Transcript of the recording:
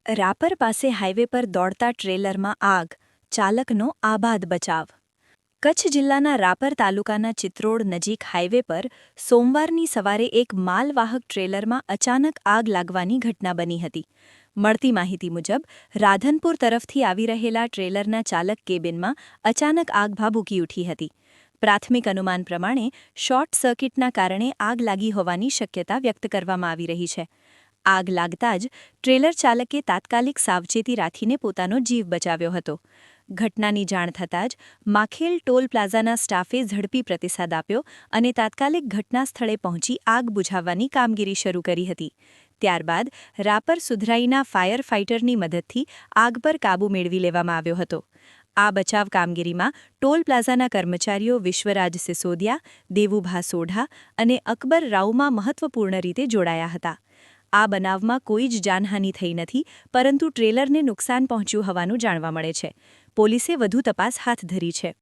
રાપર પાસે હાઈવે પર દોડતા ટ્રેલરમાં આગ, ચાલકનો આબાદ બચાવ. કચ્છ જિલ્લાના રાપર તાલુકાના ચિત્રોડ નજીક હાઈવે પર સોમવારની સવારે એક માલવાહક ટ્રેલરમાં અચાનક આગ લાગવાની ઘટના બની હતી. મળતી માહિતી મુજબ રાધનપુર તરફથી આવી રહેલા ટ્રેલરના ચાલક કેબિનમાં અચાનક આગ ભભૂકી ઉઠી હતી. પ્રાથમિક અનુમાન પ્રમાણે શોર્ટ સર્કિટના કારણે આગ લાગી હોવાની શક્યતા વ્યક્ત કરવામાં આવી રહી છે. આગ લાગતા જ ટ્રેલર ચાલકે તાત્કાલિક સાવચેતી રાખીને પોતાનો જીવ બચાવ્યો હતો. ઘટનાની જાણ થતાં જ માખેલ ટોલ પ્લાઝાના સ્ટાફે ઝડપી પ્રતિસાદ આપ્યો અને તાત્કાલિક ઘટના સ્થળે પહોંચી આગ બુઝાવવાની કામગીરી શરૂ કરી હતી. ત્યારબાદ રાપર સુધરાઈના ફાયર ફાઇટરની મદદથી આગ પર કાબૂ મેળવી લેવામાં આવ્યો હતો. આ બચાવ કામગીરીમાં ટોલ પ્લાઝાના કર્મચારીઓ વિશ્વરાજ સિસોદિયા, દેવુભા સોઢા અને અકબર રાઉમા મહત્વપૂર્ણ રીતે જોડાયા હતા. આ બનાવમાં કોઈ જ જાનહાનિ થઈ નથી, પરંતુ ટ્રેલરને નુકસાન પહોંચ્યું હોવાનું જાણવા મળે છે. પોલીસે વધુ તપાસ હાથ ધરી છે.